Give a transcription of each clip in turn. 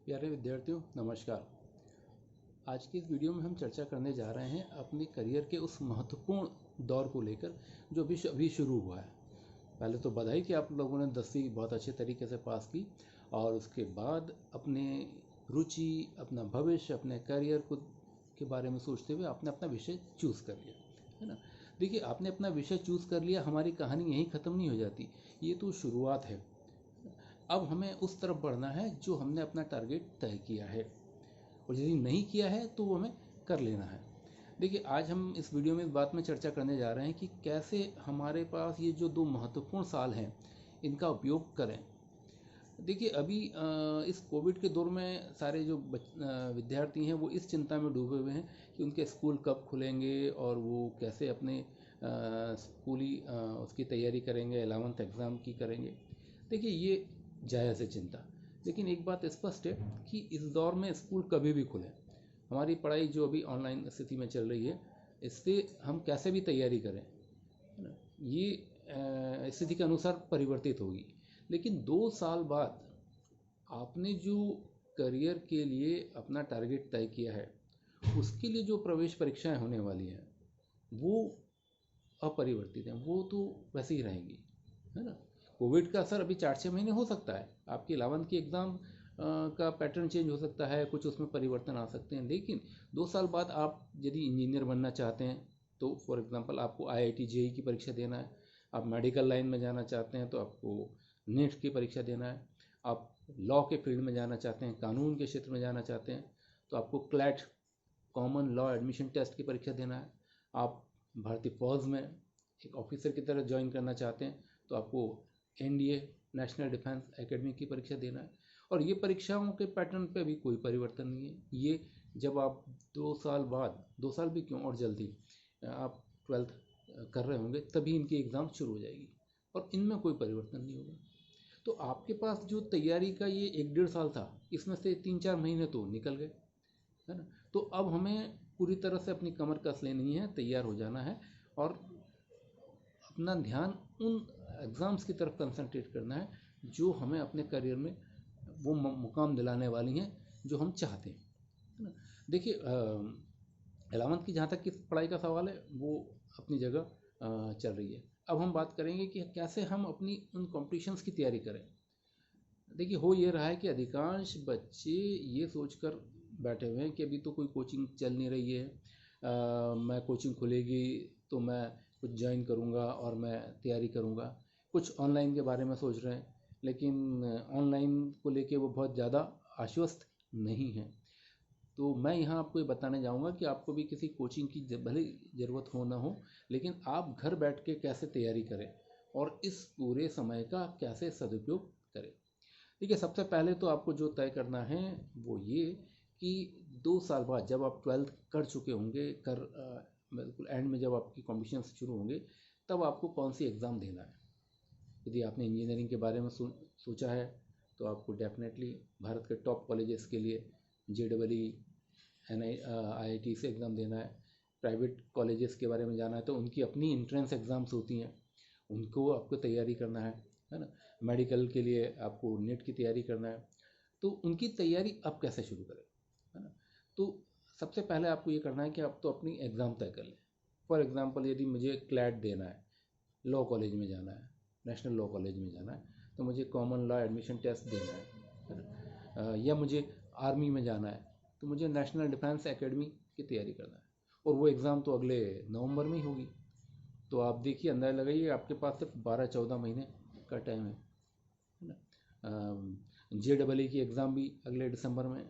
प्यारे विद्यार्थियों नमस्कार। आज की इस वीडियो में हम चर्चा करने जा रहे हैं अपने करियर के उस महत्वपूर्ण दौर को लेकर जो अभी शुरू हुआ है। पहले तो बधाई कि आप लोगों ने 10वीं बहुत अच्छे तरीके से पास की और उसके बाद अपने रुचि, अपना भविष्य, अपने करियर को के बारे में सोचते हुए आपने अपना विषय चूज़ कर लिया, है ना। देखिए, आपने अपना विषय चूज़ कर लिया, हमारी कहानी यहीं ख़त्म नहीं हो जाती, ये तो शुरुआत है। अब हमें उस तरफ बढ़ना है जो हमने अपना टारगेट तय किया है, और यदि नहीं किया है तो वो हमें कर लेना है। देखिए, आज हम इस वीडियो में इस बात में चर्चा करने जा रहे हैं कि कैसे हमारे पास ये जो 2 महत्वपूर्ण साल हैं इनका उपयोग करें। देखिए, अभी इस कोविड के दौर में सारे जो विद्यार्थी हैं वो इस चिंता में डूबे हुए हैं कि उनके स्कूल कब खुलेंगे और वो कैसे अपने स्कूली उसकी तैयारी करेंगे, 11th एग्ज़ाम की करेंगे। देखिए, ये जायज़ है चिंता, लेकिन एक बात स्पष्ट है कि इस दौर में स्कूल कभी भी खुले, हमारी पढ़ाई जो अभी ऑनलाइन स्थिति में चल रही है, इससे हम कैसे भी तैयारी करें, है ना, ये स्थिति के अनुसार परिवर्तित होगी। लेकिन 2 साल बाद आपने जो करियर के लिए अपना टारगेट तय किया है, उसके लिए जो प्रवेश परीक्षाएं होने वाली हैं वो अपरिवर्तित हैं, वो तो वैसे ही रहेंगी, है ना। कोविड का असर अभी 4-6 महीने हो सकता है, आपकी 11th की एग्ज़ाम का पैटर्न चेंज हो सकता है, कुछ उसमें परिवर्तन आ सकते हैं, लेकिन 2 साल बाद आप यदि इंजीनियर बनना चाहते हैं तो फॉर एग्जांपल आपको IIT JEE की परीक्षा देना है, आप मेडिकल लाइन में जाना चाहते हैं तो आपको नेट की परीक्षा देना है, आप लॉ के फील्ड में जाना चाहते हैं, कानून के क्षेत्र में जाना चाहते हैं तो आपको CLAT common law admission test की परीक्षा देना है, आप भारतीय फौज में एक ऑफिसर की तरह ज्वाइन करना चाहते हैं तो आपको NDA नेशनल डिफेंस एकेडमी की परीक्षा देना है। और ये परीक्षाओं के पैटर्न पे भी कोई परिवर्तन नहीं है। ये जब आप 2 साल बाद, 2 साल भी क्यों और जल्दी, आप 12th कर रहे होंगे तभी इनकी एग्ज़ाम शुरू हो जाएगी और इनमें कोई परिवर्तन नहीं होगा। तो आपके पास जो तैयारी का ये 1-1.5 साल था, इसमें से 3-4 महीने तो निकल गए, है ना। तो अब हमें पूरी तरह से अपनी कमर कस लेनी है, तैयार हो जाना है और अपना ध्यान उन एग्ज़ाम्स की तरफ कंसंट्रेट करना है जो हमें अपने करियर में वो मुकाम दिलाने वाली हैं जो हम चाहते हैं, है ना। देखिए, 11th की जहाँ तक की पढ़ाई का सवाल है वो अपनी जगह चल रही है। अब हम बात करेंगे कि कैसे हम अपनी उन कॉम्पिटिशन्स की तैयारी करें। देखिए, हो ये रहा है कि अधिकांश बच्चे ये सोचकर बैठे हुए हैं कि अभी तो कोई कोचिंग चल नहीं रही है, मैं कोचिंग खुलेगी तो मैं कुछ ज्वाइन करूँगा और मैं तैयारी करूँगा। कुछ ऑनलाइन के बारे में सोच रहे हैं, लेकिन ऑनलाइन को लेके वो बहुत ज़्यादा आश्वस्त नहीं हैं। तो मैं यहाँ आपको ये बताने जाऊँगा कि आपको भी किसी कोचिंग की भले ज़रूरत हो ना हो, लेकिन आप घर बैठ के कैसे तैयारी करें और इस पूरे समय का कैसे सदुपयोग करें। देखिए, सबसे पहले तो आपको जो तय करना है वो ये कि 2 साल बाद जब आप 12th कर चुके होंगे, बिल्कुल एंड में जब आपकी कॉम्पिटिशन शुरू होंगे, तब आपको कौन सी एग्ज़ाम देना है। यदि आपने इंजीनियरिंग के बारे में सोचा है तो आपको डेफिनेटली भारत के टॉप कॉलेजेस के लिए JEE IIT से एग्ज़ाम देना है। प्राइवेट कॉलेजेस के बारे में जाना है तो उनकी अपनी एंट्रेंस एग्ज़ाम्स होती हैं, उनको आपको तैयारी करना है ना। मेडिकल के लिए आपको नेट की तैयारी करना है, तो उनकी तैयारी अब कैसे शुरू करें, है ना। तो सबसे पहले आपको ये करना है कि आप तो अपनी एग्ज़ाम तय कर लें। फॉर एग्ज़ाम्पल, यदि मुझे क्लैट देना है, लॉ कॉलेज में जाना है, नेशनल लॉ कॉलेज में जाना है, तो मुझे कॉमन लॉ एडमिशन टेस्ट देना है ना। या मुझे आर्मी में जाना है तो मुझे नेशनल डिफेंस एकेडमी की तैयारी करना है, और वो एग्ज़ाम तो अगले नवंबर में ही होगी। तो आप देखिए, अंदाज़ा लगाइए, आपके पास सिर्फ 12-14 महीने का टाइम है ना। JEE की एग्ज़ाम भी अगले दिसंबर में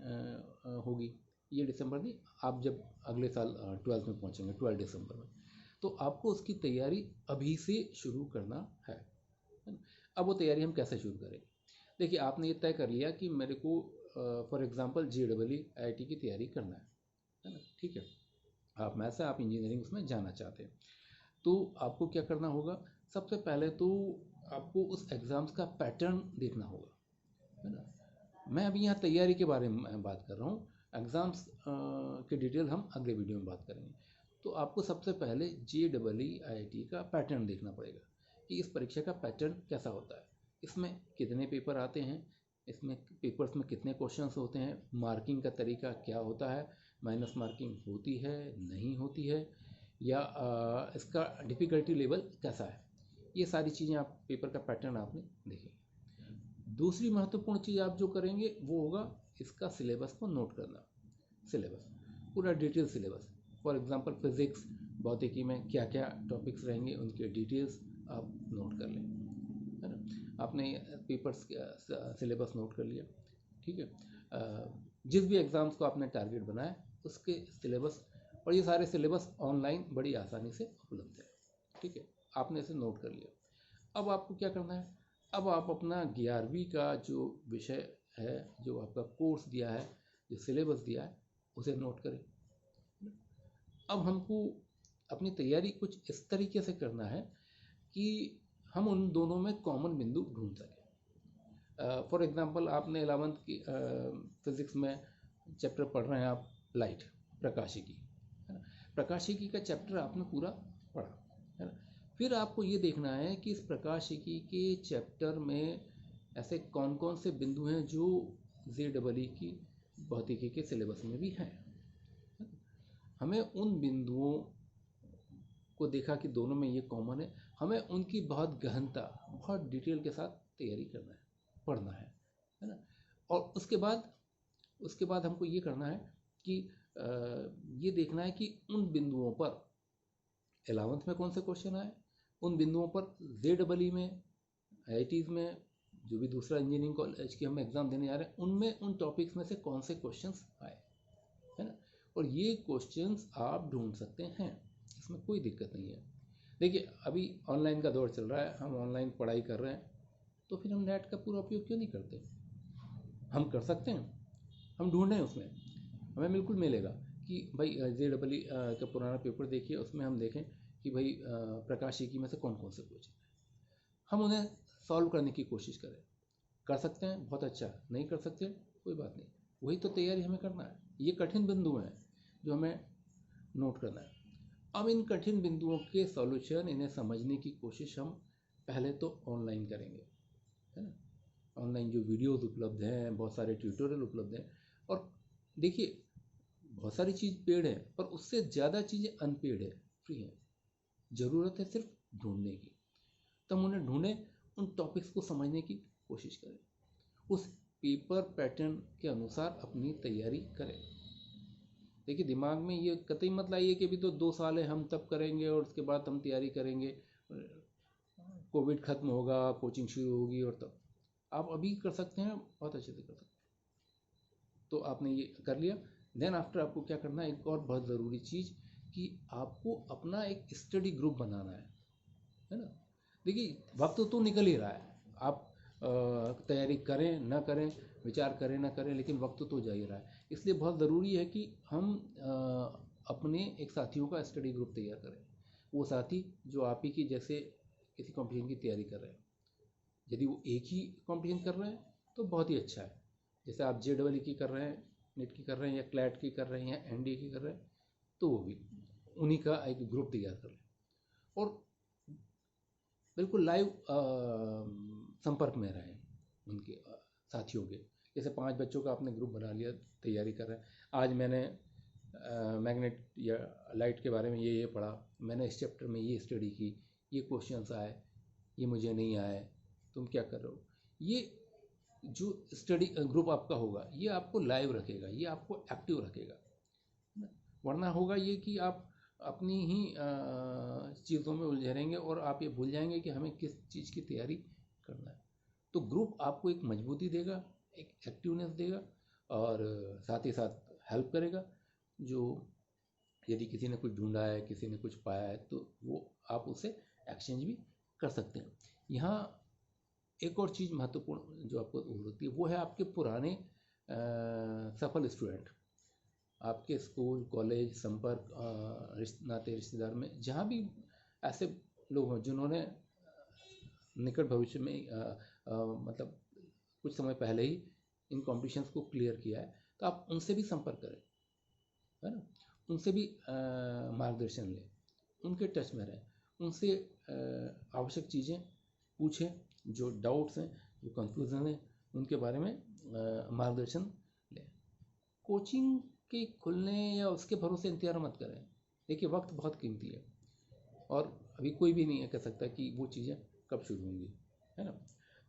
होगी। ये दिसंबर नहीं, आप जब अगले साल 12th में पहुँचेंगे 12 दिसंबर में, तो आपको उसकी तैयारी अभी से शुरू करना है ना। अब वो तैयारी हम कैसे शुरू करें। देखिए, आपने ये तय कर लिया कि मेरे को फॉर एग्ज़ाम्पल JEE IIT की तैयारी करना है ना, ठीक है। आप मैथ्स से आप इंजीनियरिंग उसमें जाना चाहते हैं, तो आपको क्या करना होगा। सबसे पहले तो आपको उस एग्ज़ाम्स का पैटर्न देखना होगा, है ना। मैं अभी यहाँ तैयारी के बारे में बात कर रहा हूँ, एग्ज़ाम्स के डिटेल हम अगले वीडियो में बात करेंगे। तो आपको सबसे पहले JEE IIT का पैटर्न देखना पड़ेगा कि इस परीक्षा का पैटर्न कैसा होता है, इसमें कितने पेपर आते हैं, इसमें पेपर्स में कितने क्वेश्चंस होते हैं, मार्किंग का तरीका क्या होता है, माइनस मार्किंग होती है नहीं होती है, या इसका डिफ़िकल्टी लेवल कैसा है, ये सारी चीज़ें आप पेपर का पैटर्न आपने देखेंगे। दूसरी महत्वपूर्ण चीज़ आप जो करेंगे वो होगा इसका सिलेबस को नोट करना। सिलेबस पूरा detail syllabus, for example physics भौतिकी में क्या क्या टॉपिक्स रहेंगे उनके डिटेल्स आप नोट कर लें, है ना। आपने पेपर्स सिलेबस नोट कर लिया, ठीक है। जिस भी एग्ज़ाम्स को आपने टारगेट बनाया उसके सिलेबस, और ये सारे सिलेबस ऑनलाइन बड़ी आसानी से उपलब्ध है, ठीक है। आपने इसे नोट कर लिया। अब आपको क्या करना है, अब आप अपना 11वीं का जो विषय है, जो आपका कोर्स दिया है, जो सिलेबस दिया है, उसे नोट करें। अब हमको अपनी तैयारी कुछ इस तरीके से करना है कि हम उन दोनों में कॉमन बिंदु ढूंढ सकें। फॉर एग्जांपल आपने 11वीं की फिज़िक्स में चैप्टर पढ़ रहे हैं आप, लाइट, प्रकाशिकी, है ना। प्रकाशिकी का चैप्टर आपने पूरा पढ़ा, है ना। फिर आपको ये देखना है कि इस प्रकाशिकी के चैप्टर में ऐसे कौन कौन से बिंदु हैं जो JEE की भौतिकी के सिलेबस में भी हैं। हमें उन बिंदुओं को देखा कि दोनों में ये कॉमन है, हमें उनकी बहुत गहनता, बहुत डिटेल के साथ तैयारी करना है, पढ़ना है ना। और उसके बाद हमको ये करना है कि ये देखना है कि उन बिंदुओं पर 11th में कौन से क्वेश्चन आए, उन बिंदुओं पर JEE में, IITs में, जो भी दूसरा इंजीनियरिंग कॉलेज की हम एग्ज़ाम देने जा रहे हैं उनमें उन टॉपिक्स में से कौन से क्वेश्चंस आए, है ना। और ये क्वेश्चंस आप ढूंढ सकते हैं, इसमें कोई दिक्कत नहीं है। देखिए अभी ऑनलाइन का दौर चल रहा है, हम ऑनलाइन पढ़ाई कर रहे हैं, तो फिर हम नेट का पूरा उपयोग क्यों नहीं करते। हम कर सकते हैं, हम ढूंढें, उसमें हमें बिल्कुल मिलेगा कि भाई JEE का पुराना पेपर देखिए, उसमें हम देखें कि भाई प्रकाशिकी में से कौन कौन से क्वेश्चन हैं, हम उन्हें सॉल्व करने की कोशिश करें। कर सकते हैं बहुत अच्छा, नहीं कर सकते कोई बात नहीं, वही तो तैयारी हमें करना है। ये कठिन बिंदु हैं जो हमें नोट करना है। अब इन कठिन बिंदुओं के सॉल्यूशन, इन्हें समझने की कोशिश हम पहले तो ऑनलाइन करेंगे, है ना। ऑनलाइन जो वीडियोस उपलब्ध हैं, बहुत सारे ट्यूटोरियल उपलब्ध हैं, और देखिए बहुत सारी चीज़ पेड है, पर उससे ज़्यादा चीज़ें अनपेड है, फ्री है। ज़रूरत है सिर्फ ढूंढने की, तब उन्हें ढूंढें, उन टॉपिक्स को समझने की कोशिश करें, उस पेपर पैटर्न के अनुसार अपनी तैयारी करें। देखिए दिमाग में ये कतई मत लाइए कि अभी तो 2 साल है, हम तब करेंगे और उसके बाद हम तैयारी करेंगे, कोविड खत्म होगा, कोचिंग शुरू होगी, और तब आप अभी कर सकते हैं, बहुत अच्छे से कर सकते हैं। तो आपने ये कर लिया। देन आफ्टर आपको क्या करना है, एक और बहुत ज़रूरी चीज़ कि आपको अपना एक स्टडी ग्रुप बनाना है ना। देखिए वक्त तो निकल ही रहा है, आप तैयारी करें ना करें, विचार करें ना करें, लेकिन वक्त तो जा ही रहा है। इसलिए बहुत ज़रूरी है कि हम अपने एक साथियों का स्टडी ग्रुप तैयार करें, वो साथी जो आप ही की जैसे किसी कॉम्पिटिशन की तैयारी कर रहे हैं। यदि वो एक ही कॉम्पिटिशन कर रहे हैं तो बहुत ही अच्छा है, जैसे आप JEE की कर रहे हैं, नेट की कर रहे हैं, या क्लैट की कर रहे हैं, या NDA की कर रहे हैं, तो वो भी उन्हीं का एक ग्रुप तैयार कर लें, और बिल्कुल लाइव संपर्क में रहें उनके साथियों के। जैसे 5 बच्चों का आपने ग्रुप बना लिया, तैयारी कर रहे हैं, आज मैंने मैग्नेट या लाइट के बारे में ये पढ़ा, मैंने इस चैप्टर में ये स्टडी की, ये क्वेश्चंस आए, ये मुझे नहीं आए, तुम क्या कर रहे हो। ये जो स्टडी ग्रुप आपका होगा ये आपको लाइव रखेगा, ये आपको एक्टिव रखेगा, वरना होगा ये कि आप अपनी ही चीज़ों में उलझे रहेंगे और आप ये भूल जाएंगे कि हमें किस चीज़ की तैयारी करना है। तो ग्रुप आपको एक मजबूती देगा, एक एक्टिवनेस देगा, और साथ ही साथ हेल्प करेगा। जो यदि किसी ने कुछ ढूंढा है, किसी ने कुछ पाया है, तो वो आप उससे एक्सचेंज भी कर सकते हैं। यहाँ एक और चीज़ महत्वपूर्ण जो आपको होती है वो है आपके पुराने सफल स्टूडेंट, आपके स्कूल कॉलेज संपर्क नाते रिश्तेदार में जहाँ भी ऐसे लोग हों जिन्होंने निकट भविष्य में मतलब कुछ समय पहले ही इन कॉम्पिटिशन्स को क्लियर किया है, तो आप उनसे भी संपर्क करें, है ना। उनसे भी मार्गदर्शन लें, उनके टच में रहें, उनसे आवश्यक चीज़ें पूछें, जो डाउट्स हैं, जो कंफ्यूजन है उनके बारे में मार्गदर्शन लें। कोचिंग के खुलने या उसके भरोसे इंतजार मत करें। देखिए, वक्त बहुत कीमती है और अभी कोई भी नहीं कह सकता कि वो चीज़ें कब शुरू होंगी, है ना।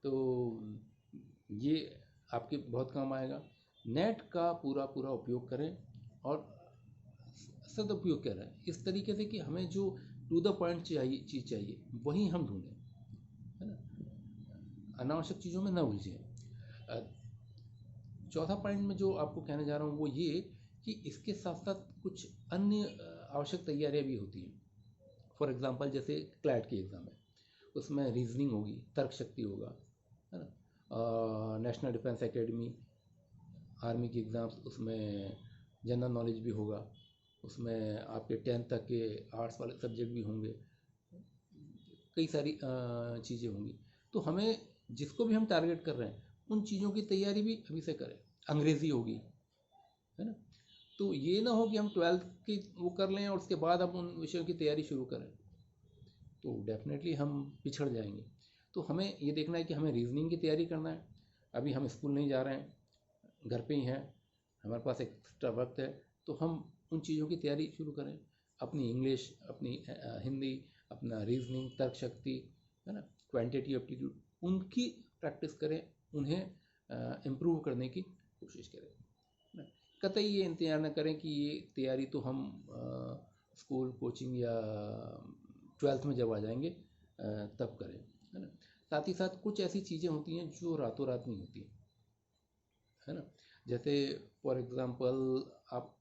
तो ये आपके बहुत काम आएगा। नेट का पूरा उपयोग करें और सदुपयोग करें इस तरीके से कि हमें जो टू द पॉइंट चीज़ चाहिए वही हम ढूंढें, है ना। अनावश्यक चीज़ों में न उलझें। चौथा पॉइंट में जो आपको कहने जा रहा हूँ वो ये कि इसके साथ साथ कुछ अन्य आवश्यक तैयारियाँ भी होती हैं। फॉर एग्जांपल जैसे क्लैट की एग्ज़ाम है, उसमें रीजनिंग होगी, तर्क शक्ति होगा, है ना। नेशनल डिफेंस एकेडमी आर्मी की एग्ज़ाम्स, उसमें जनरल नॉलेज भी होगा, उसमें आपके 10th तक के आर्ट्स वाले सब्जेक्ट भी होंगे, कई सारी चीज़ें होंगी। तो हमें जिसको भी हम टारगेट कर रहे हैं उन चीज़ों की तैयारी भी अभी से करें। अंग्रेज़ी होगी, है ना। तो ये ना हो कि हम 12th की वो कर लें और उसके बाद हम उन विषयों की तैयारी शुरू करें, तो डेफिनेटली हम पिछड़ जाएंगे। तो हमें ये देखना है कि हमें रीजनिंग की तैयारी करना है। अभी हम स्कूल नहीं जा रहे हैं, घर पे ही हैं, हमारे पास एक्स्ट्रा वक्त है, तो हम उन चीज़ों की तैयारी शुरू करें। अपनी इंग्लिश, अपनी हिंदी, अपना रीजनिंग, तर्क शक्ति, है ना, क्वांटिटी एप्टीट्यूड, उनकी प्रैक्टिस करें, उन्हें इम्प्रूव करने की कोशिश करें, है ना। कतई ये इंतजार न करें कि ये तैयारी तो हम स्कूल, कोचिंग या 12th में जब आ जाएंगे तब करें, है ना। साथ ही साथ कुछ ऐसी चीज़ें होती हैं जो रातों रात नहीं होती, है ना। जैसे फॉर एग्ज़ाम्पल आप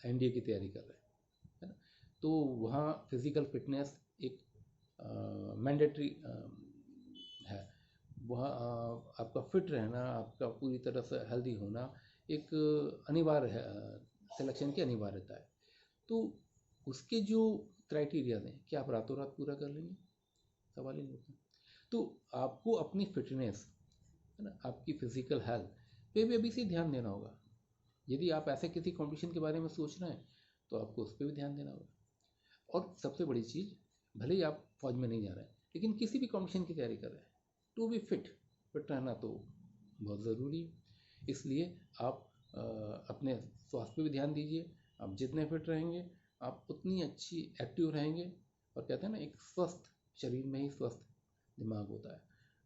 एनडीए की तैयारी कर रहे हैं, है ना, तो वहाँ फिज़िकल फिटनेस एक मैंडेटरी है। वहाँ आपका फिट रहना, आपका पूरी तरह से हेल्दी होना एक अनिवार्य है, सिलेक्शन की अनिवार्यता है। तो उसके जो क्राइटेरिया हैं, क्या आप रातों रात पूरा कर लेंगे? सवाल ही नहीं होता। तो आपको अपनी फिटनेस, है ना, आपकी फिजिकल हेल्थ पे भी अभी से ध्यान देना होगा। यदि आप ऐसे किसी कंपटीशन के बारे में सोच रहे हैं तो आपको उस पर भी ध्यान देना होगा। और सबसे बड़ी चीज़, भले ही आप फौज में नहीं जा रहे हैं लेकिन किसी भी कंपटीशन की तैयारी कर रहे हैं, टू बी फिट रहना तो बहुत ज़रूरी है। इसलिए आप अपने स्वास्थ्य पे भी ध्यान दीजिए। आप जितने फिट रहेंगे आप उतनी अच्छी एक्टिव रहेंगे। और कहते हैं ना, एक स्वस्थ शरीर में ही स्वस्थ दिमाग होता है।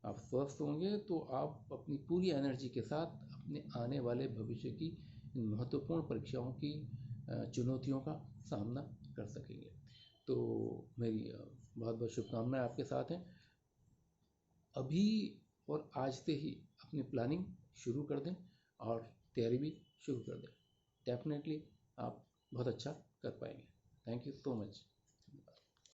आप स्वस्थ होंगे तो आप अपनी पूरी एनर्जी के साथ अपने आने वाले भविष्य की इन महत्वपूर्ण परीक्षाओं की चुनौतियों का सामना कर सकेंगे। तो मेरी बहुत बहुत शुभकामनाएं आपके साथ हैं। अभी और आज से ही अपनी प्लानिंग शुरू कर दें और तैयारी भी शुरू कर दें। डेफिनेटली आप बहुत अच्छा कर पाएंगे। Thank you so much.